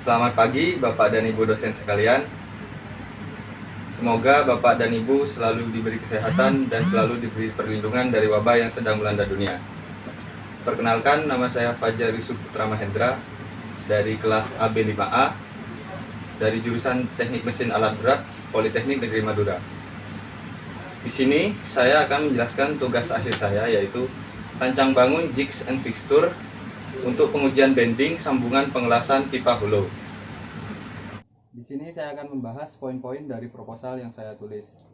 Selamat pagi Bapak dan Ibu dosen sekalian. Semoga Bapak dan Ibu selalu diberi kesehatan dan selalu diberi perlindungan dari wabah yang sedang melanda dunia. Perkenalkan, nama saya Fajar Yusuf Putra Mahendra dari kelas AB5A dari jurusan Teknik Mesin Alat Berat Politeknik Negeri Madura. Di sini saya akan menjelaskan tugas akhir saya, yaitu rancang bangun jigs and fixture untuk pengujian bending sambungan pengelasan pipa hulu. Di sini saya akan membahas poin-poin dari proposal yang saya tulis,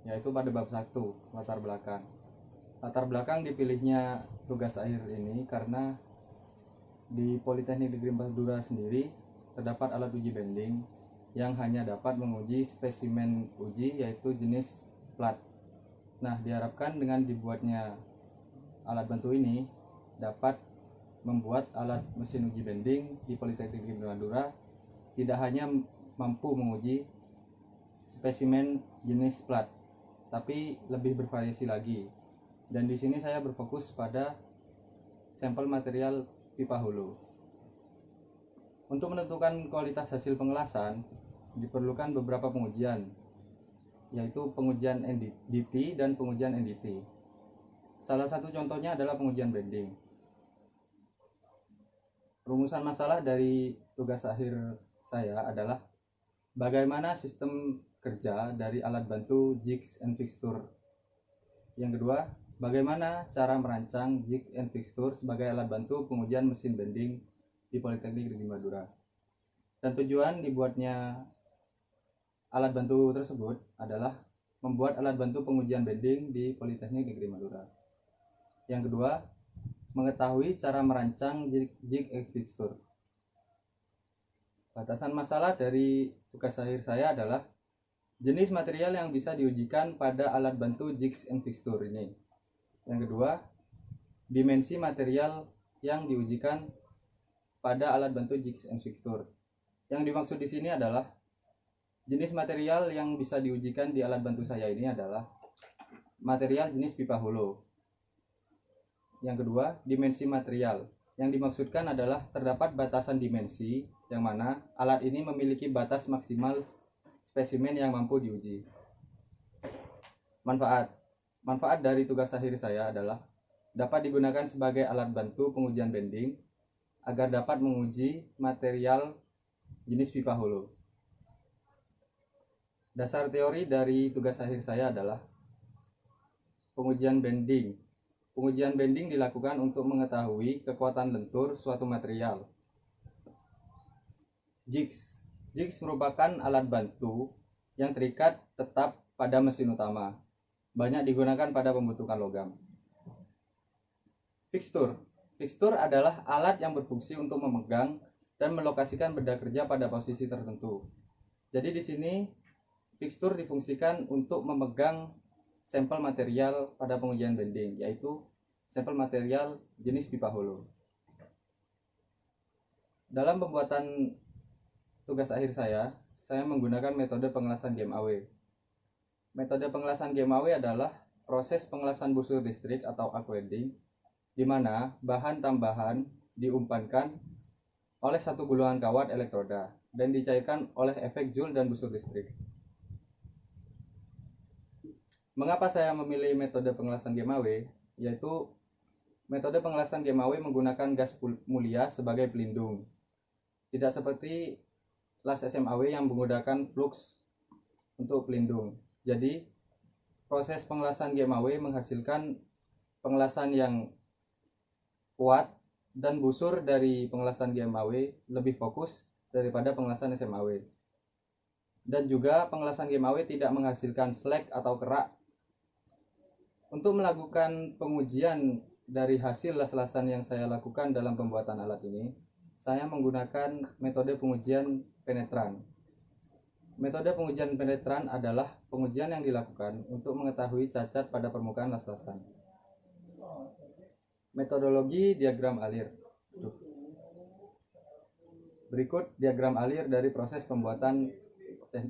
yaitu pada bab 1, latar belakang. Latar belakang dipilihnya tugas akhir ini karena di Politeknik Negeri Madura sendiri terdapat alat uji bending yang hanya dapat menguji spesimen uji, yaitu jenis plat. Nah, diharapkan dengan dibuatnya alat bantu ini dapat membuat alat mesin uji bending di Politeknik Negeri Madura tidak hanya mampu menguji spesimen jenis plat, tapi lebih bervariasi lagi. Dan di sini saya berfokus pada sampel material pipa hulu. Untuk menentukan kualitas hasil pengelasan diperlukan beberapa pengujian, yaitu pengujian NDT dan pengujian NDT. Salah satu contohnya adalah pengujian bending. Rumusan masalah dari tugas akhir saya adalah bagaimana sistem kerja dari alat bantu jigs and fixture. Yang kedua, bagaimana cara merancang jig and fixture sebagai alat bantu pengujian mesin bending di Politeknik Negeri Madura. Dan tujuan dibuatnya alat bantu tersebut adalah membuat alat bantu pengujian bending di Politeknik Negeri Madura. Yang kedua, mengetahui cara merancang jig and fixture. Batasan masalah dari tugas akhir saya adalah jenis material yang bisa diujikan pada alat bantu jigs and fixture ini. Yang kedua, dimensi material yang diujikan pada alat bantu jigs and fixture. Yang dimaksud di sini adalah jenis material yang bisa diujikan di alat bantu saya ini adalah material jenis pipa hulu. Yang kedua, dimensi material. Yang dimaksudkan adalah terdapat batasan dimensi yang mana alat ini memiliki batas maksimal spesimen yang mampu diuji. Manfaat dari tugas akhir saya adalah dapat digunakan sebagai alat bantu pengujian bending agar dapat menguji material jenis pipa hulu. Dasar teori dari tugas akhir saya adalah pengujian bending. Pengujian bending dilakukan untuk mengetahui kekuatan lentur suatu material. Jigs merupakan alat bantu yang terikat tetap pada mesin utama. Banyak digunakan pada pembentukan logam. Fixture adalah alat yang berfungsi untuk memegang dan melokasikan benda kerja pada posisi tertentu. Jadi di sini fixture difungsikan untuk memegang sampel material pada pengujian bending, yaitu sampel material jenis pipa hulu. Dalam pembuatan tugas akhir saya menggunakan metode pengelasan GMAW. Metode pengelasan GMAW adalah proses pengelasan busur listrik atau arc welding, di mana bahan tambahan diumpankan oleh satu gulungan kawat elektroda dan dicairkan oleh efek Joule dan busur listrik. Mengapa saya memilih metode pengelasan GMAW? Yaitu metode pengelasan GMAW menggunakan gas mulia sebagai pelindung. Tidak seperti las SMAW yang menggunakan flux untuk pelindung. Jadi, proses pengelasan GMAW menghasilkan pengelasan yang kuat dan busur dari pengelasan GMAW lebih fokus daripada pengelasan SMAW. Dan juga pengelasan GMAW tidak menghasilkan slag atau kerak. Untuk melakukan pengujian dari hasil las-lasan yang saya lakukan dalam pembuatan alat ini, saya menggunakan metode pengujian penetran. Metode pengujian penetran adalah pengujian yang dilakukan untuk mengetahui cacat pada permukaan las-lasan. Metodologi diagram alir. Berikut diagram alir dari proses pembuatan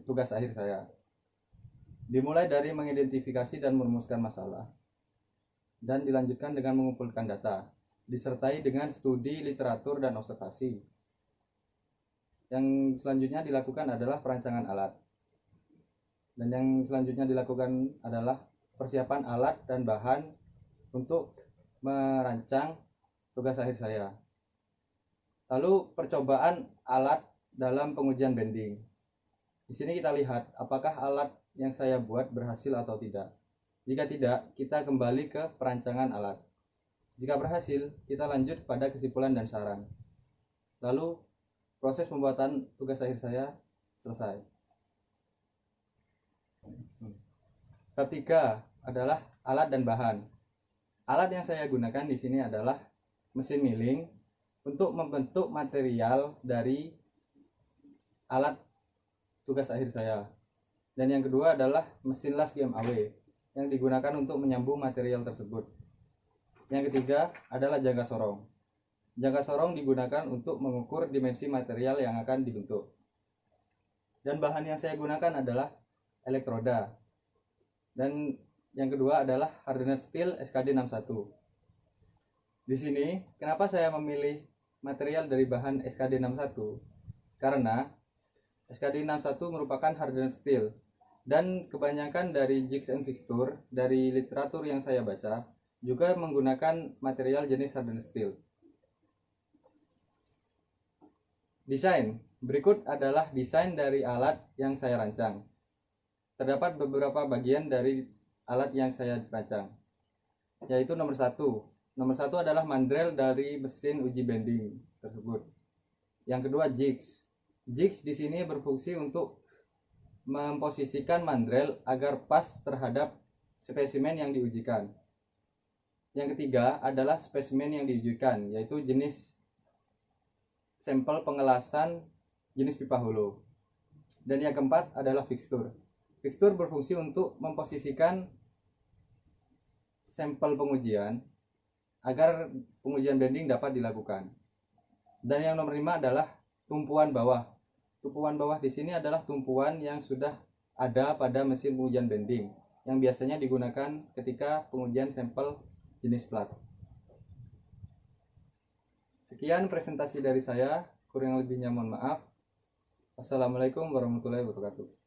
tugas akhir saya. Dimulai dari mengidentifikasi dan merumuskan masalah, dan dilanjutkan dengan mengumpulkan data, disertai dengan studi literatur dan observasi. Yang selanjutnya dilakukan adalah perancangan alat. Dan yang selanjutnya dilakukan adalah persiapan alat dan bahan untuk merancang tugas akhir saya. Lalu percobaan alat dalam pengujian bending. Di sini kita lihat apakah alat yang saya buat berhasil atau tidak. Jika tidak, kita kembali ke perancangan alat. Jika berhasil, kita lanjut pada kesimpulan dan saran. Lalu proses pembuatan tugas akhir saya selesai. Bab 3 adalah alat dan bahan. Alat yang saya gunakan di sini adalah mesin milling untuk membentuk material dari alat tugas akhir saya. Dan yang kedua adalah mesin las GMAW yang digunakan untuk menyambung material tersebut. Yang ketiga adalah jangka sorong. Jangka sorong digunakan untuk mengukur dimensi material yang akan dibentuk. Dan bahan yang saya gunakan adalah elektroda. Dan yang kedua adalah hardened steel SKD 61. Di sini, kenapa saya memilih material dari bahan SKD 61? Karena SKD 61 merupakan hardened steel. Dan kebanyakan dari jigs and fixture dari literatur yang saya baca juga menggunakan material jenis hardened steel. Desain. Berikut adalah desain dari alat yang saya rancang. Terdapat beberapa bagian dari alat yang saya rancang, yaitu nomor 1. Nomor 1 adalah mandrel dari mesin uji bending tersebut. Yang kedua, jigs. Jigs di sini berfungsi untuk memposisikan mandrel agar pas terhadap spesimen yang diujikan. Yang ketiga adalah spesimen yang diujikan, yaitu jenis sampel pengelasan jenis pipa holo. Dan yang keempat adalah fixture. Fixture berfungsi untuk memposisikan sampel pengujian agar pengujian bending dapat dilakukan. Dan yang nomor 5 adalah tumpuan bawah. Tumpuan bawah di sini adalah tumpuan yang sudah ada pada mesin pengujian bending yang biasanya digunakan ketika pengujian sampel jenis plat. Sekian presentasi dari saya, kurang lebihnya mohon maaf. Wassalamualaikum warahmatullahi wabarakatuh.